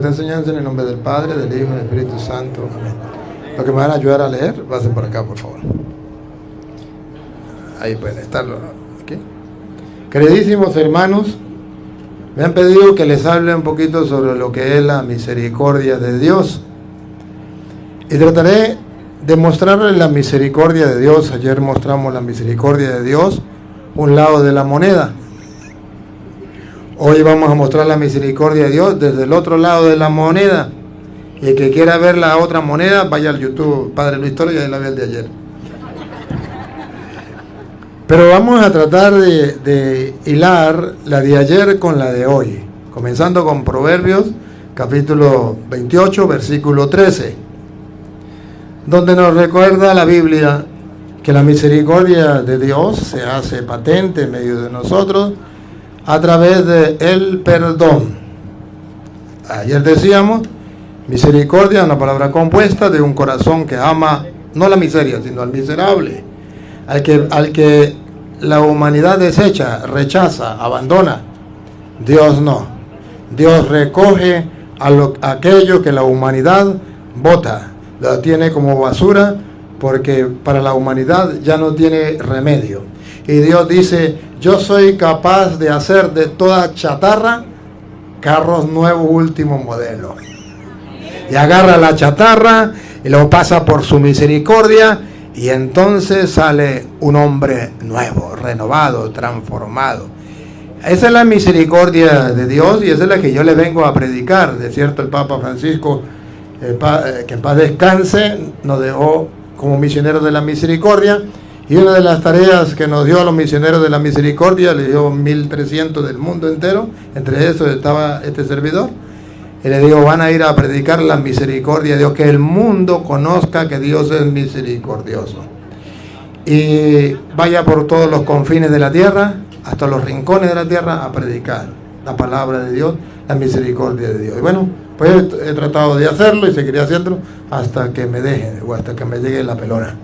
Esta enseñanza en el nombre del Padre, del Hijo y del Espíritu Santo. Amén. Lo que me van a ayudar a leer, pasen por acá, por favor. Ahí pueden estarlo. ¿Okay? Queridísimos hermanos, me han pedido que les hable un poquito sobre lo que es la misericordia de Dios. Y trataré de mostrarles la misericordia de Dios. Ayer mostramos la misericordia de Dios, un lado de la moneda. Hoy vamos a mostrar la misericordia de Dios desde el otro lado de la moneda. Y el que quiera ver la otra moneda, vaya al YouTube, Padre Luis Toro, y ahí la ve el de ayer. Pero vamos a tratar de hilar la de ayer con la de hoy. Comenzando con Proverbios, capítulo 28, versículo 13. Donde nos recuerda la Biblia que la misericordia de Dios se hace patente en medio de nosotros a través del perdón. Ayer decíamos, misericordia es una palabra compuesta de un corazón que ama, no la miseria, sino al miserable, al que la humanidad desecha, rechaza, abandona. Dios no. Dios recoge aquello que la humanidad bota, lo tiene como basura, porque para la humanidad ya no tiene remedio. Y Dios dice: yo soy capaz de hacer de toda chatarra carros nuevos, último modelo. Y agarra la chatarra y lo pasa por su misericordia, y entonces sale un hombre nuevo, renovado, transformado. Esa es la misericordia de Dios, y esa es la que yo le vengo a predicar. De cierto, el Papa Francisco, que en paz descanse, nos dejó como misioneros de la misericordia. Y una de las tareas que nos dio a los misioneros de la misericordia, le dio 1300 del mundo entero, entre esos estaba este servidor, y le digo: van a ir a predicar la misericordia de Dios, que el mundo conozca que Dios es misericordioso. Y vaya por todos los confines de la tierra, hasta los rincones de la tierra, a predicar la palabra de Dios, la misericordia de Dios. Y bueno, pues he tratado de hacerlo y seguiré haciéndolo hasta que me dejen, o hasta que me llegue la pelona.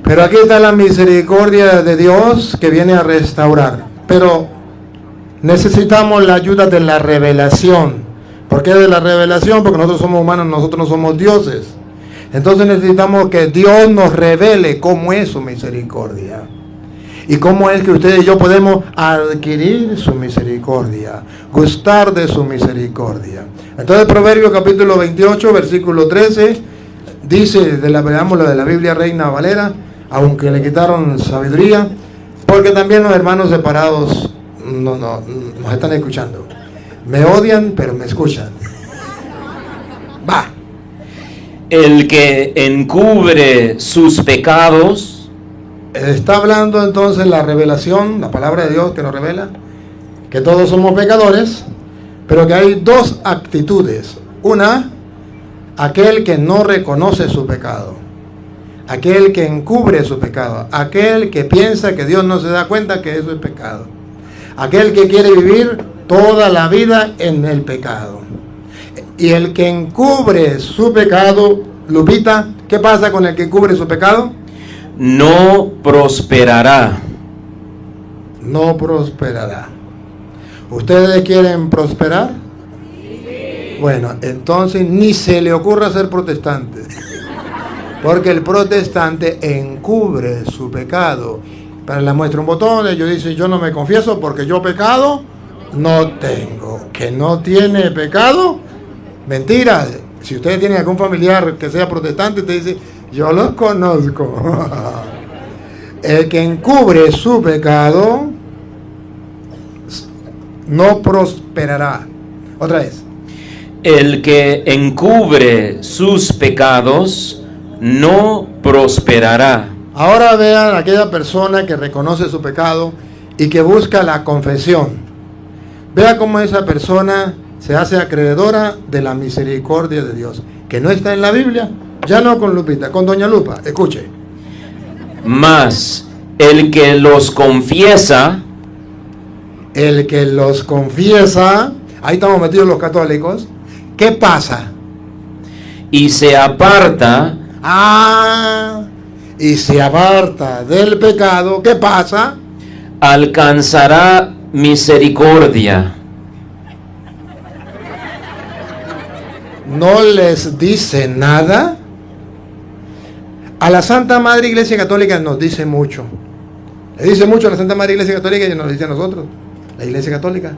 Pero aquí está la misericordia de Dios que viene a restaurar. Pero necesitamos la ayuda de la revelación. ¿Por qué de la revelación? Porque nosotros somos humanos, nosotros no somos dioses. Entonces necesitamos que Dios nos revele cómo es su misericordia. Y cómo es que usted y yo podemos adquirir su misericordia, gustar de su misericordia. Entonces Proverbios capítulo 28, versículo 13, dice, veamos la de la Biblia Reina Valera, aunque le quitaron sabiduría, porque también los hermanos separados nos están escuchando. Me odian, pero me escuchan. Va. El que encubre sus pecados. Está hablando entonces la revelación, la palabra de Dios que nos revela que todos somos pecadores, pero que hay dos actitudes. Una, aquel que no reconoce su pecado, aquel que encubre su pecado, aquel que piensa que Dios no se da cuenta que eso es pecado, aquel que quiere vivir toda la vida en el pecado. Y el que encubre su pecado, Lupita, ¿qué pasa con el que encubre su pecado? No prosperará. No prosperará. ¿Ustedes quieren prosperar? Sí. Bueno, entonces ni se le ocurra ser protestante. Porque el protestante encubre su pecado. Para la muestra un botón, ellos dicen: yo no me confieso porque yo pecado no tengo. ¿Que no tiene pecado? Mentira. Si ustedes tienen algún familiar que sea protestante, te dice: yo los conozco. El que encubre su pecado no prosperará. Otra vez. El que encubre sus pecados no prosperará. Ahora vean aquella persona que reconoce su pecado y que busca la confesión. Vea cómo esa persona se hace acreedora de la misericordia de Dios, que no está en la Biblia. Ya no con Lupita, con doña Lupa. Escuche. Mas el que los confiesa. El que los confiesa. Ahí estamos metidos los católicos. ¿Qué pasa? Y se aparta. Y se aparta del pecado. ¿Qué pasa? Alcanzará misericordia. no les dice nada. A la Santa Madre Iglesia Católica nos dice mucho. Le dice mucho a la Santa Madre Iglesia Católica y nos dice a nosotros, la Iglesia Católica.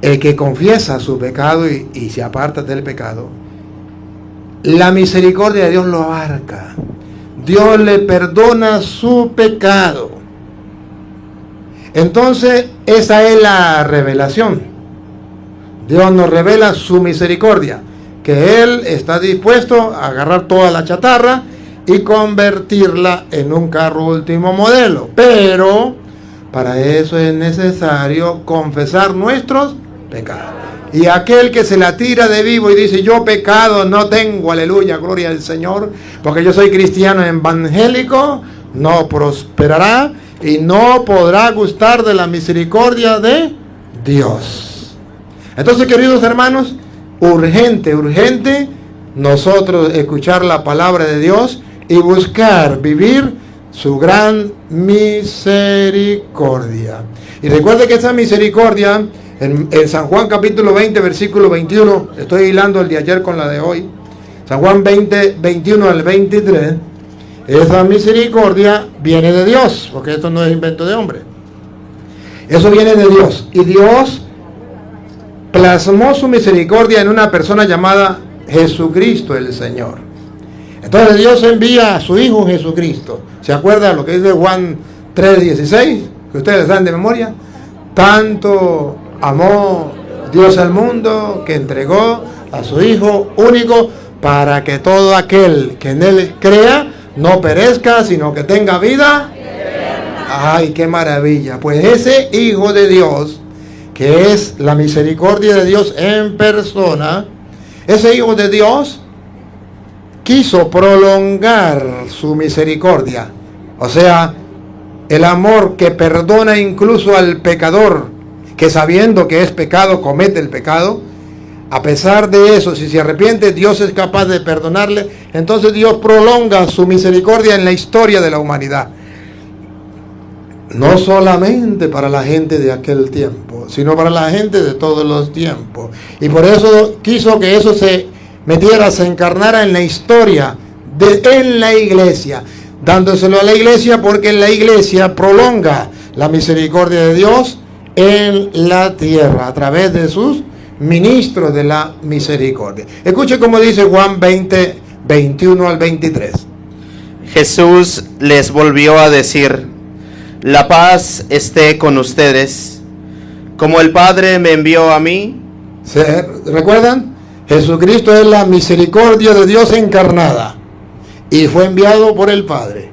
El que confiesa su pecado y se aparta del pecado, la misericordia de Dios lo abarca. Dios le perdona su pecado. Entonces, esa es la revelación. Dios nos revela su misericordia, que Él está dispuesto a agarrar toda la chatarra y convertirla en un carro último modelo. Pero para eso es necesario confesar nuestros pecados. Y aquel que se la tira de vivo y dice, yo pecado no tengo, aleluya, gloria al Señor, porque yo soy cristiano evangélico, no prosperará y no podrá gustar de la misericordia de Dios. Entonces, queridos hermanos, urgente nosotros escuchar la palabra de Dios y buscar vivir su gran misericordia. Y recuerde que esa misericordia en San Juan capítulo 20 versículo 21, estoy hilando el de ayer con la de hoy, San Juan 20, 21 al 23, esa misericordia viene de Dios, porque esto no es invento de hombre. Eso viene de Dios, y Dios plasmó su misericordia en una persona llamada Jesucristo el Señor. Entonces Dios envía a su Hijo Jesucristo. ¿Se acuerda lo que dice Juan 3:16? Que ustedes saben de memoria. Tanto amó Dios al mundo que entregó a su Hijo único para que todo aquel que en Él crea no perezca, sino que tenga vida. ¡Ay, qué maravilla! Pues ese Hijo de Dios, que es la misericordia de Dios en persona, ese Hijo de Dios quiso prolongar su misericordia. O sea, el amor que perdona incluso al pecador, que sabiendo que es pecado, comete el pecado. A pesar de eso, si se arrepiente, Dios es capaz de perdonarle. Entonces Dios prolonga su misericordia en la historia de la humanidad. No solamente para la gente de aquel tiempo, sino para la gente de todos los tiempos. Y por eso quiso que eso se metiera, se encarnara en la historia, en la iglesia, dándoselo a la iglesia, porque en la iglesia prolonga la misericordia de Dios en la tierra a través de sus ministros de la misericordia. Escuche cómo dice Juan 20, 21 al 23. Jesús les volvió a decir: la paz esté con ustedes. Como el Padre me envió a mí. ¿Se recuerdan? Jesucristo es la misericordia de Dios encarnada y fue enviado por el Padre.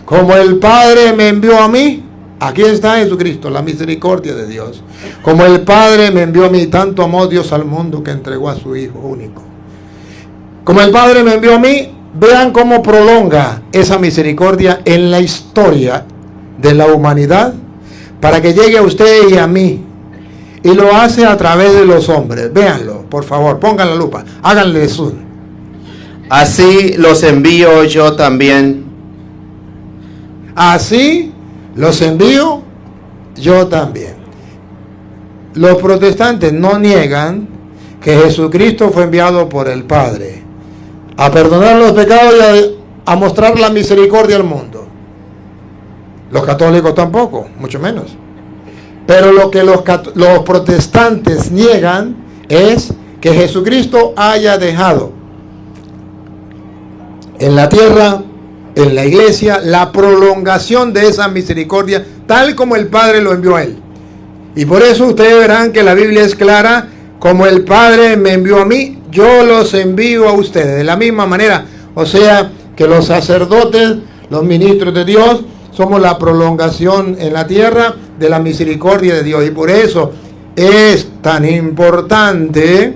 Como el Padre me envió a mí, aquí está Jesucristo, la misericordia de Dios. Como el Padre me envió a mí, tanto amó Dios al mundo que entregó a su Hijo único. Como el Padre me envió a mí, vean cómo prolonga esa misericordia en la historia de la humanidad para que llegue a usted y a mí. Y lo hace a través de los hombres. Véanlo, por favor, pongan la lupa, háganle zoom. Así los envío yo también. Así los envío yo también. Los protestantes no niegan que Jesucristo fue enviado por el Padre a perdonar los pecados y a mostrar la misericordia al mundo. Los católicos tampoco, mucho menos. Pero lo que los protestantes niegan es que Jesucristo haya dejado en la tierra, en la iglesia, la prolongación de esa misericordia, tal como el Padre lo envió a Él. Y por eso ustedes verán que la Biblia es clara: como el Padre me envió a mí, yo los envío a ustedes. De la misma manera, o sea, que los sacerdotes, los ministros de Dios, somos la prolongación en la tierra de la misericordia de Dios. Y por eso es tan importante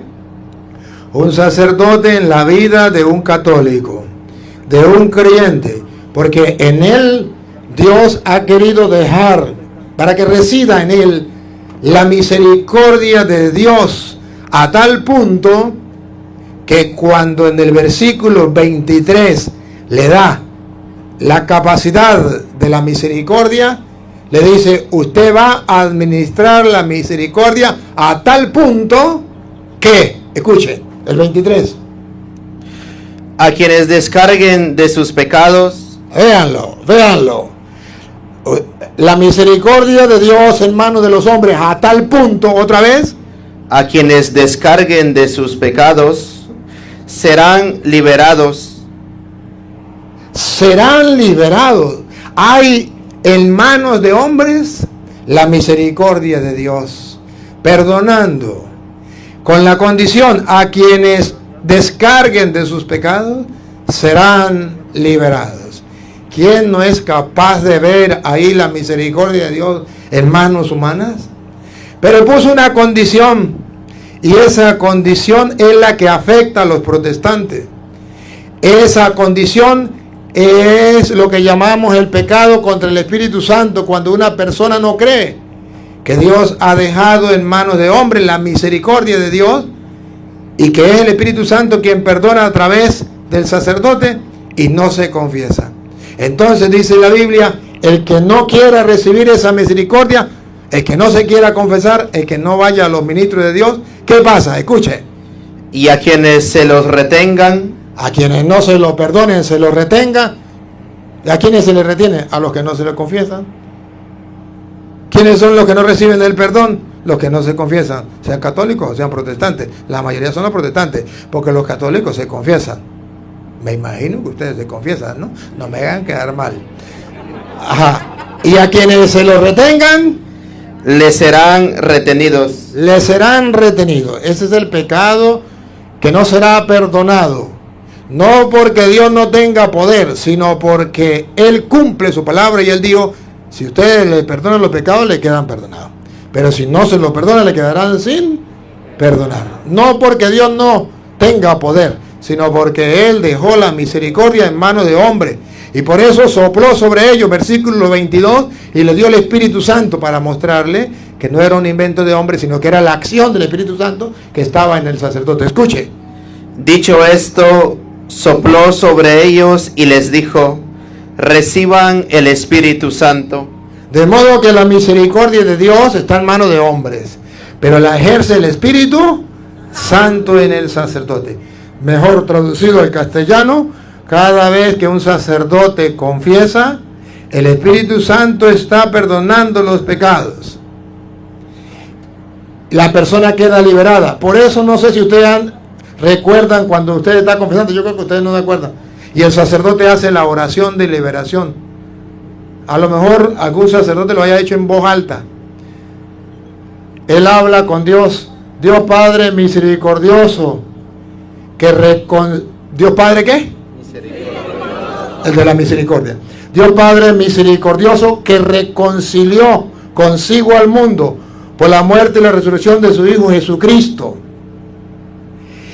un sacerdote en la vida de un católico, de un creyente, porque en él Dios ha querido dejar, para que resida en él, la misericordia de Dios, a tal punto que cuando en el versículo 23 le da la capacidad de la misericordia, le dice: usted va a administrar la misericordia a tal punto que, escuche, el 23, a quienes descarguen de sus pecados. Véanlo, véanlo. La misericordia de Dios en manos de los hombres a tal punto, otra vez, A quienes descarguen de sus pecados serán liberados. serán liberados. Hay en manos de hombres la misericordia de Dios, perdonando, con la condición: a quienes descarguen de sus pecados serán liberados. ¿Quién no es capaz de ver ahí la misericordia de Dios en manos humanas? Pero puso una condición, y esa condición es la que afecta a los protestantes. Esa condición es lo que llamamos el pecado contra el Espíritu Santo, cuando una persona no cree que Dios ha dejado en manos de hombres la misericordia de Dios, y que es el Espíritu Santo quien perdona a través del sacerdote, y no se confiesa. Entonces dice la Biblia: el que no quiera recibir esa misericordia, el que no se quiera confesar, el que no vaya a los ministros de Dios, ¿qué pasa? Escuche. Y a quienes se los retengan, A quienes no se lo perdonen, se lo retenga. ¿Y a quienes se les retiene? A los que no se les confiesan. ¿Quiénes son los que no reciben el perdón? Los que no se confiesan, sean católicos o sean protestantes. La mayoría son los protestantes, porque los católicos se confiesan. Me imagino que ustedes se confiesan, ¿no? No me hagan quedar mal. Ajá. Y a quienes se lo retengan, les serán retenidos. les serán retenidos. Ese es el pecado que no será perdonado. No porque Dios no tenga poder, sino porque Él cumple su palabra, y Él dijo: si ustedes le perdonan los pecados, le quedan perdonados. Pero si no se los perdona, le quedarán sin perdonar. No porque Dios no tenga poder, sino porque Él dejó la misericordia en manos de hombres. Y por eso sopló sobre ellos, versículo 22, y le dio el Espíritu Santo para mostrarle que no era un invento de hombre, sino que era la acción del Espíritu Santo que estaba en el sacerdote. Escuche. Dicho esto, sopló sobre ellos y les dijo: reciban el Espíritu Santo. De modo que la misericordia de Dios está en manos de hombres, pero la ejerce el Espíritu Santo en el sacerdote. Mejor traducido al castellano: cada vez que un sacerdote confiesa, el Espíritu Santo está perdonando los pecados. La persona queda liberada. Por eso no sé si ustedes recuerdan cuando usted está confesando, yo creo que ustedes no se acuerdan, y el sacerdote hace la oración de liberación. A lo mejor algún sacerdote lo haya hecho en voz alta. Él habla con Dios: Dios Padre misericordioso, Dios Padre ¿qué? El de la misericordia. Dios Padre misericordioso, que reconcilió consigo al mundo por la muerte y la resurrección de su Hijo Jesucristo,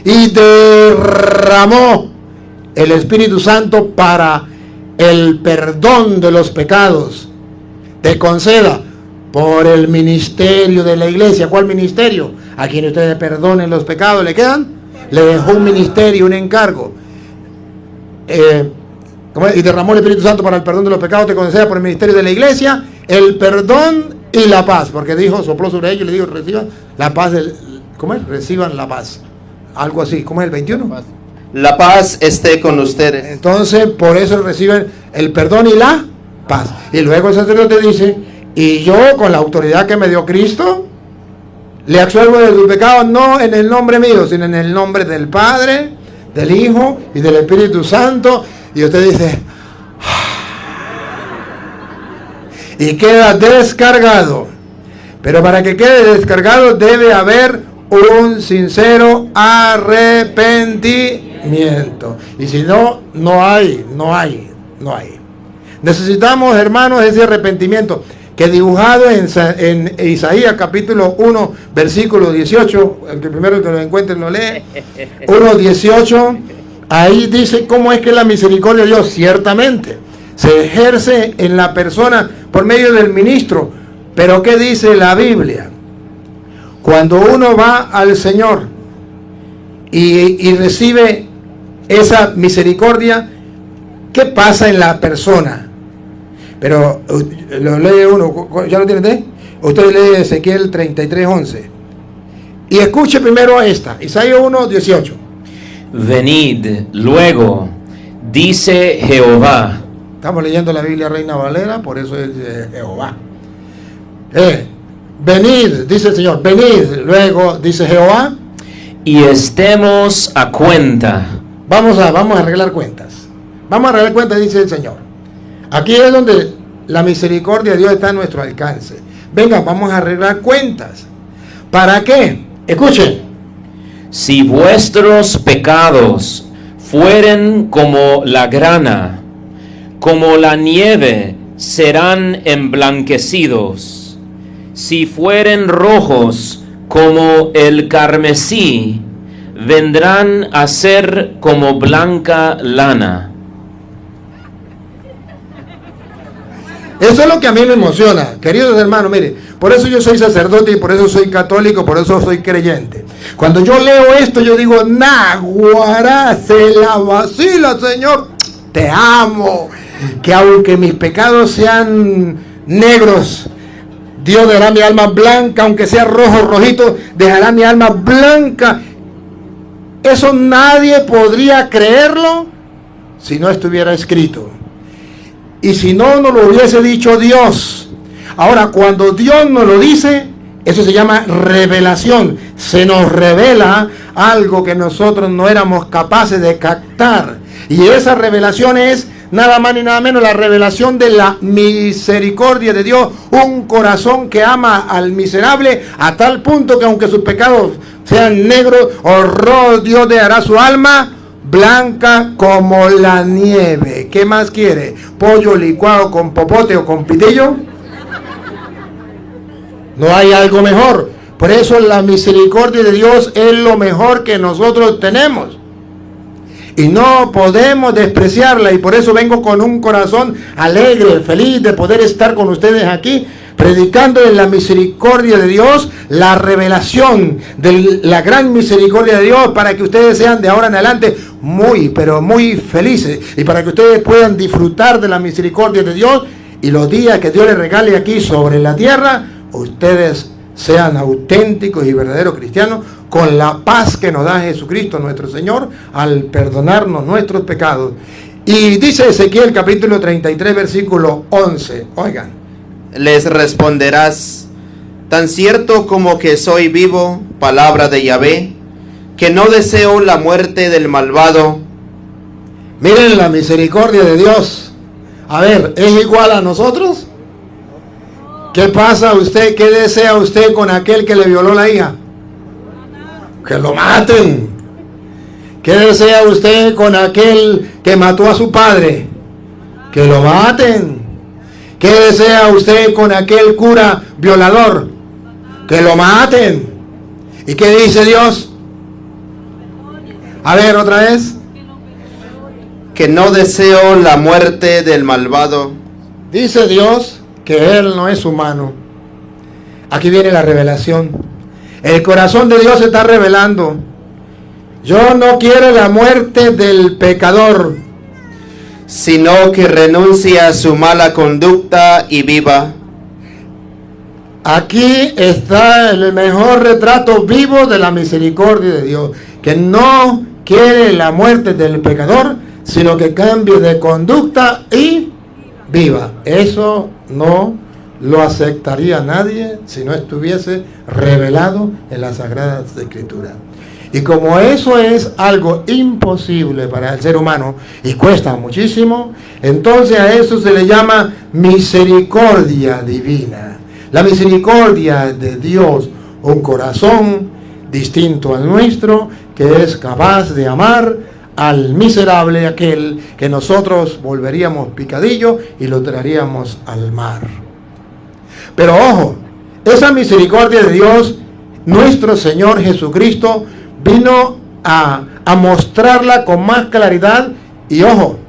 y derramó el Espíritu Santo para el perdón de los pecados. Te conceda por el ministerio de la iglesia. ¿Cuál ministerio? A quien ustedes perdonen los pecados, ¿le quedan? Le dejó un ministerio, un encargo. Y derramó el Espíritu Santo para el perdón de los pecados. Te conceda por el ministerio de la iglesia el perdón y la paz. Porque dijo, sopló sobre ellos y le dijo: reciban la paz ¿cómo es? Reciban la paz. Algo así. ¿Cómo es el 21? La paz esté con ustedes. Entonces, por eso reciben el perdón y la paz. Y luego el sacerdote dice: y yo, con la autoridad que me dio Cristo, le absuelvo de sus pecados, no en el nombre mío, sino en el nombre del Padre, del Hijo y del Espíritu Santo. Y usted dice: y queda descargado. Pero para que quede descargado debe haber un sincero arrepentimiento. Y si no, no hay. Necesitamos, hermanos, ese arrepentimiento que dibujado en Isaías capítulo 1, versículo 18, el que primero que lo encuentre lo lee, 1:18, ahí dice cómo es que la misericordia de Dios ciertamente se ejerce en la persona por medio del ministro. Pero ¿qué dice la Biblia? Cuando uno va al Señor y recibe esa misericordia, ¿qué pasa en la persona? Pero lo lee uno, ¿ya lo tiene? Usted lee Ezequiel 33:11. Y escuche primero esta, Isaías 1:18. venid luego, dice Jehová. Estamos leyendo la Biblia Reina Valera, por eso es Jehová. Venid, dice el Señor, venid luego, dice Jehová. Y estemos a cuenta. Vamos a arreglar cuentas. Vamos a arreglar cuentas, dice el Señor. Aquí es donde la misericordia de Dios está a nuestro alcance. Venga, vamos a arreglar cuentas. ¿Para qué? Escuchen. Si vuestros pecados fueren como la grana, como la nieve, serán emblanquecidos. Si fueren rojos como el carmesí, vendrán a ser como blanca lana. Eso es lo que a mí me emociona, queridos hermanos. Mire, por eso yo soy sacerdote y por eso soy católico, por eso soy creyente. Cuando yo leo esto, yo digo, Naguará, se la vacila, Señor. Te amo. Que aunque mis pecados sean negros, Dios dejará mi alma blanca. Aunque sea rojo, rojito, dejará mi alma blanca. Eso nadie podría creerlo si no estuviera escrito. Y si no nos lo hubiese dicho Dios. Ahora, cuando Dios nos lo dice, eso se llama revelación. Se nos revela algo que nosotros no éramos capaces de captar. Y esa revelación es nada más ni nada menos la revelación de la misericordia de Dios. Un corazón que ama al miserable a tal punto que aunque sus pecados sean negros o rojos, Dios dejará su alma blanca como la nieve. ¿Qué más quiere? ¿Pollo licuado con popote o con pitillo? No hay algo mejor. Por eso la misericordia de Dios es lo mejor que nosotros tenemos. Y no podemos despreciarla. Y por eso vengo con un corazón alegre, feliz de poder estar con ustedes aquí, predicando en la misericordia de Dios, la revelación de la gran misericordia de Dios, para que ustedes sean de ahora en adelante muy, pero muy felices, y para que ustedes puedan disfrutar de la misericordia de Dios, y los días que Dios les regale aquí sobre la tierra, ustedes sean auténticos y verdaderos cristianos, con la paz que nos da Jesucristo nuestro Señor, al perdonarnos nuestros pecados. Y dice Ezequiel capítulo 33 versículo 11, oigan. Les responderás, tan cierto como que soy vivo, palabra de Yahvé, que no deseo la muerte del malvado. Miren la misericordia de Dios. A ver, ¿es igual a nosotros? ¿Qué pasa usted? ¿Qué desea usted con aquel que le violó la hija? Que lo maten. ¿Qué desea usted con aquel que mató a su padre? Que lo maten. ¿Qué desea usted con aquel cura violador? Que lo maten. ¿Y qué dice Dios? A ver, otra vez. Que no deseo la muerte del malvado. Dice Dios que Él no es humano. Aquí viene la revelación. El corazón de Dios se está revelando. Yo no quiero la muerte del pecador, sino que renuncie a su mala conducta y viva. Aquí está el mejor retrato vivo de la misericordia de Dios, que no quiere la muerte del pecador, sino que cambie de conducta y viva. Eso no lo aceptaría nadie si no estuviese revelado en las Sagradas Escrituras. Y como eso es algo imposible para el ser humano y cuesta muchísimo, entonces a eso se le llama misericordia divina. La misericordia de Dios, un corazón distinto al nuestro, que es capaz de amar al miserable, aquel que nosotros volveríamos picadillo y lo traeríamos al mar. Pero ojo, esa misericordia de Dios, nuestro Señor Jesucristo, vino a mostrarla con más claridad y ojo,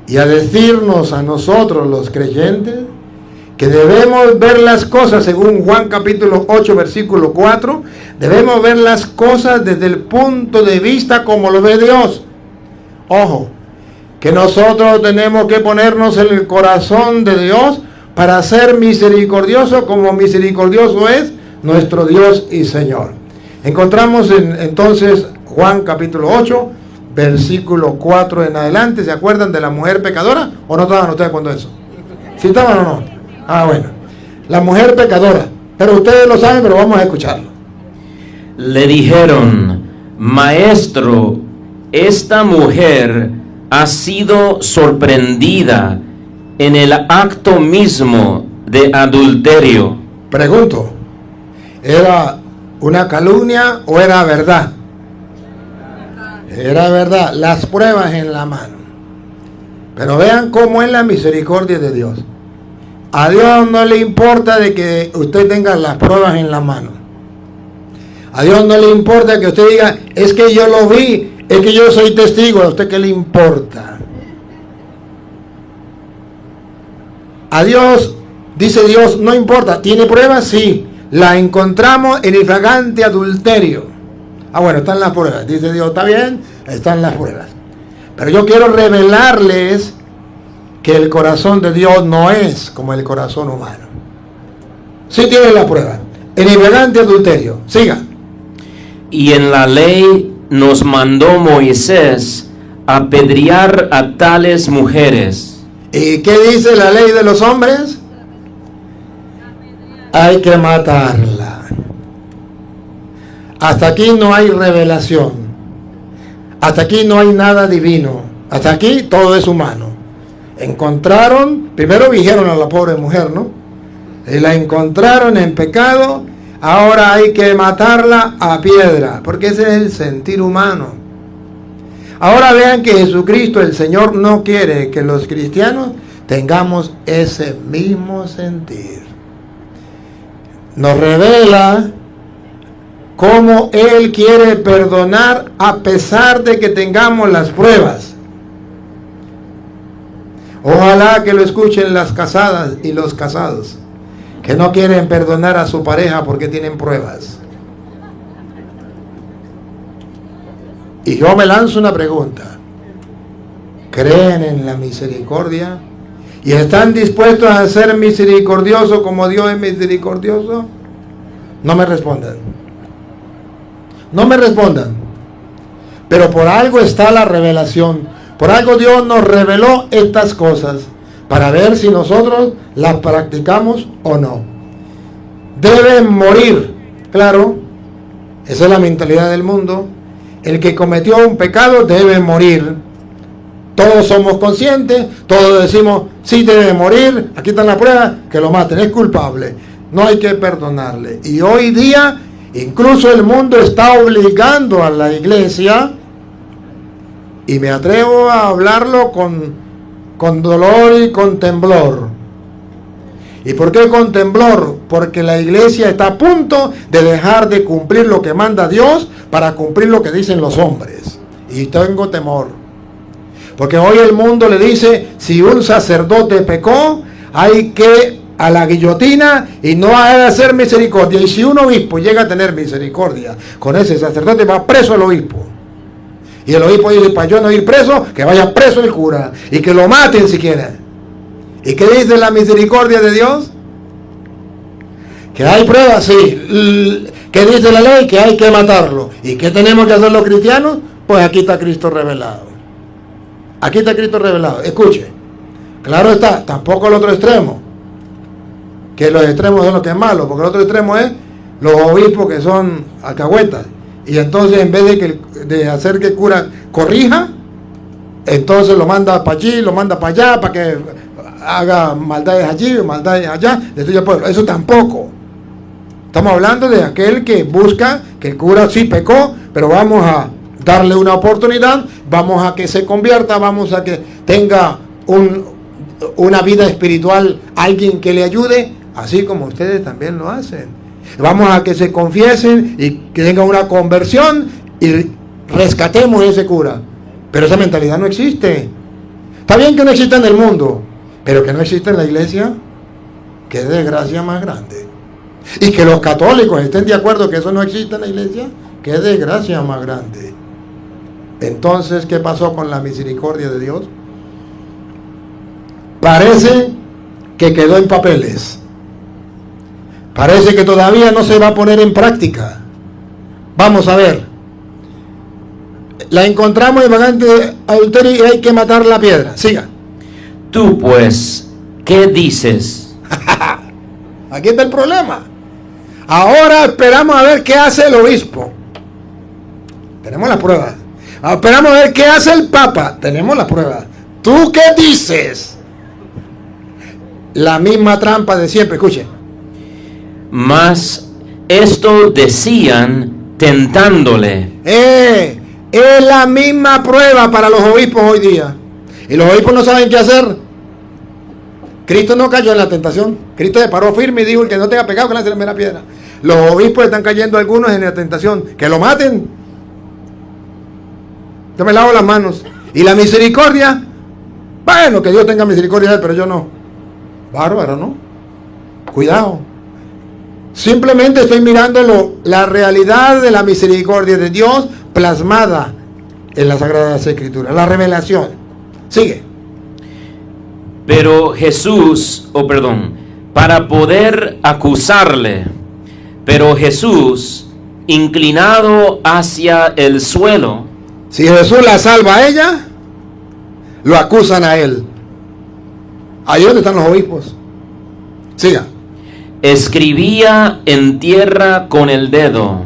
y a decirnos a nosotros los creyentes que debemos ver las cosas según Juan capítulo 8 versículo 4, debemos ver las cosas desde el punto de vista como lo ve Dios. Ojo, que nosotros tenemos que ponernos en el corazón de Dios para ser misericordioso como misericordioso es nuestro Dios y Señor. Encontramos entonces Juan capítulo 8, versículo 4 en adelante. ¿Se acuerdan de la mujer pecadora? ¿O no estaban ustedes cuando eso? ¿Sí estaban o no? Ah, bueno. La mujer pecadora. Pero ustedes lo saben, pero vamos a escucharlo. Le dijeron: Maestro, esta mujer ha sido sorprendida en el acto mismo de adulterio. Pregunto, ¿era una calumnia o era verdad? Era verdad, las pruebas en la mano. Pero vean cómo es la misericordia de Dios. A Dios no le importa de que usted tenga las pruebas en la mano. A Dios no le importa que usted diga, es que yo lo vi, es que yo soy testigo. ¿A usted qué le importa? A Dios, dice Dios, no importa. ¿Tiene pruebas? Sí. La encontramos en el flagrante adulterio. Ah, bueno, están las pruebas. Dice Dios, está bien, están las pruebas. Pero yo quiero revelarles que el corazón de Dios no es como el corazón humano. Sí tiene la prueba. En el flagrante adulterio. Siga. Y en la ley nos mandó Moisés apedrear a tales mujeres. ¿Y qué dice la ley de los hombres? Hay que matarla. Hasta aquí no hay revelación. Hasta aquí no hay nada divino. Hasta aquí todo es humano. Encontraron, primero dijeron a la pobre mujer, ¿no? Y la encontraron en pecado. Ahora hay que matarla a piedra, porque ese es el sentir humano. Ahora vean que Jesucristo, el Señor, no quiere que los cristianos tengamos ese mismo sentir. Nos revela cómo Él quiere perdonar a pesar de que tengamos las pruebas. Ojalá que lo escuchen las casadas y los casados, que no quieren perdonar a su pareja porque tienen pruebas. Y yo me lanzo una pregunta. ¿Creen en la misericordia? ¿Y están dispuestos a ser misericordiosos como Dios es misericordioso? No me respondan. No me respondan. Pero por algo está la revelación. Por algo Dios nos reveló estas cosas, para ver si nosotros las practicamos o no. Deben morir. Claro, esa es la mentalidad del mundo. El que cometió un pecado debe morir. Todos somos conscientes, todos decimos, sí debe morir, aquí está la prueba, que lo maten, es culpable. No hay que perdonarle. Y hoy día, incluso el mundo está obligando a la iglesia, y me atrevo a hablarlo con dolor y con temblor. ¿Y por qué con temblor? Porque la iglesia está a punto de dejar de cumplir lo que manda Dios para cumplir lo que dicen los hombres. Y tengo temor. Porque hoy el mundo le dice, si un sacerdote pecó, hay que a la guillotina y no hay que hacer misericordia. Y si un obispo llega a tener misericordia con ese sacerdote, va preso el obispo. Y el obispo dice, para yo no ir preso, que vaya preso el cura. Y que lo maten si quieren. ¿Y qué dice la misericordia de Dios? Que hay pruebas, sí. ¿Qué dice la ley? Que hay que matarlo. ¿Y qué tenemos que hacer los cristianos? Pues aquí está Cristo revelado. Aquí está Cristo revelado. Escuche. Claro está, tampoco el otro extremo. Que los extremos son los que es malo. Porque el otro extremo es los obispos que son alcahuetas. Y entonces en vez de hacer que el cura corrija, entonces lo manda para allí, lo manda para allá, para que haga maldades allí, maldades allá, destruye el pueblo. Eso tampoco. Estamos hablando de aquel que busca que el cura sí pecó, pero vamos a darle una oportunidad, vamos a que se convierta, vamos a que tenga una vida espiritual, alguien que le ayude, así como ustedes también lo hacen. Vamos a que se confiesen y que tengan una conversión y rescatemos a ese cura. Pero esa mentalidad no existe. Está bien que no exista en el mundo, pero que no existe en la iglesia, qué desgracia más grande. Y que los católicos estén de acuerdo que eso no existe en la iglesia, qué desgracia más grande. Entonces, ¿qué pasó con la misericordia de Dios? Parece que quedó en papeles. Parece que todavía no se va a poner en práctica. Vamos a ver. La encontramos en vagante adulterio y hay que matar la piedra. Siga. Tú pues, ¿qué dices? Aquí está el problema. Ahora esperamos a ver qué hace el obispo. Tenemos la prueba. Esperamos a ver qué hace el papa. Tenemos la prueba. ¿Tú qué dices? La misma trampa de siempre. Escuche. Mas esto decían tentándole. Es la misma prueba para los obispos hoy día. Y los obispos no saben qué hacer. Cristo no cayó en la tentación. Cristo se paró firme y dijo: el que no tenga pecado, que lance la primera piedra. Los obispos están cayendo algunos en la tentación. Que lo maten. Yo me lavo las manos. Y la misericordia, bueno, que Dios tenga misericordia de él, pero yo no. Bárbaro, ¿no? Cuidado. Simplemente estoy mirando la realidad de la misericordia de Dios plasmada en las Sagradas Escrituras. La revelación. Sigue. Pero Jesús, para poder acusarle, pero Jesús, inclinado hacia el suelo. Si Jesús la salva a ella, lo acusan a él. Ahí donde están los obispos. Siga. Escribía en tierra con el dedo,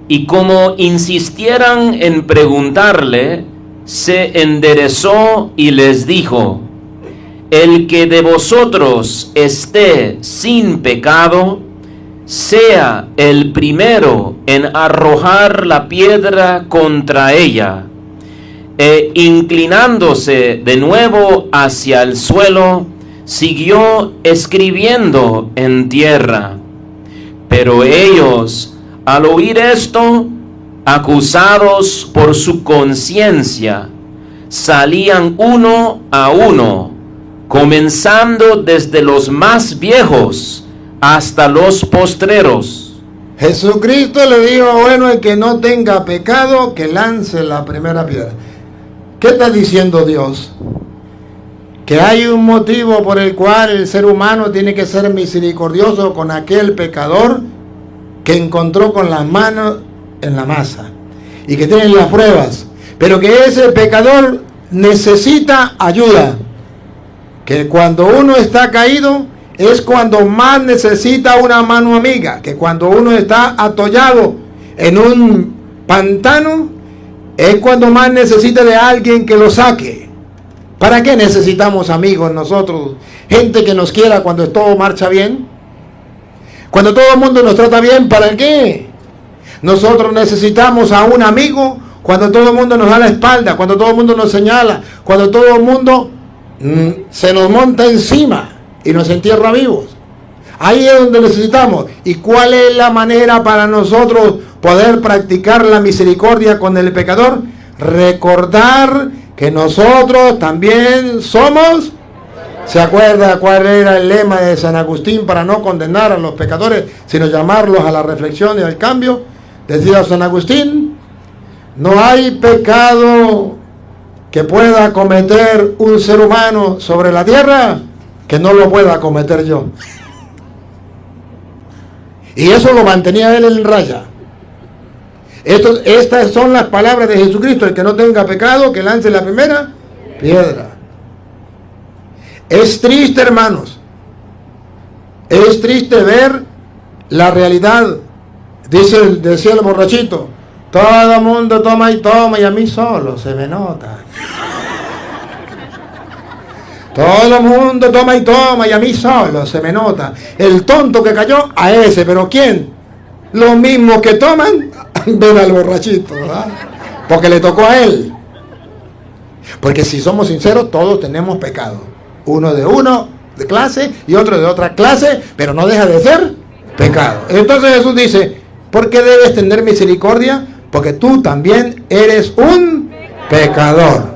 y como insistieran en preguntarle, se enderezó y les dijo: el que de vosotros esté sin pecado, sea el primero en arrojar la piedra contra ella. E inclinándose de nuevo hacia el suelo, siguió escribiendo en tierra. Pero ellos, al oír esto, acusados por su conciencia, salían uno a uno, comenzando desde los más viejos hasta los postreros. Jesucristo le dijo: bueno, el que no tenga pecado, que lance la primera piedra. ¿Qué está diciendo Dios? Que hay un motivo por el cual el ser humano tiene que ser misericordioso con aquel pecador que encontró con las manos en la masa y que tiene las pruebas, pero que ese pecador necesita ayuda. Que cuando uno está caído es cuando más necesita una mano amiga, que cuando uno está atollado en un pantano es cuando más necesita de alguien que lo saque. ¿Para qué necesitamos amigos nosotros? Gente que nos quiera cuando todo marcha bien. Cuando todo el mundo nos trata bien, ¿para qué? Nosotros necesitamos a un amigo cuando todo el mundo nos da la espalda, cuando todo el mundo nos señala, cuando todo el mundo se nos monta encima y nos entierra vivos. Ahí es donde necesitamos. ¿Y cuál es la manera para nosotros poder practicar la misericordia con el pecador? Recordar que nosotros también somos. ¿Se acuerda cuál era el lema de San Agustín para no condenar a los pecadores, sino llamarlos a la reflexión y al cambio? Decía San Agustín: no hay pecado que pueda cometer un ser humano sobre la tierra que no lo pueda cometer yo. Y eso lo mantenía él en raya. Estas son las palabras de Jesucristo: el que no tenga pecado, que lance la primera piedra. Es triste, hermanos. Es triste ver la realidad. Decía el borrachito: todo el mundo toma y a mí solo se me nota. Todo el mundo toma y a mí solo se me nota. El tonto que cayó, a ese. ¿Pero quién? Los mismos que toman ven al borrachito, ¿verdad? Porque le tocó a él. Porque si somos sinceros, todos tenemos pecado. Uno de clase y otro de otra clase, pero no deja de ser pecado. Entonces Jesús dice: ¿por qué debes tener misericordia? Porque tú también eres un pecador.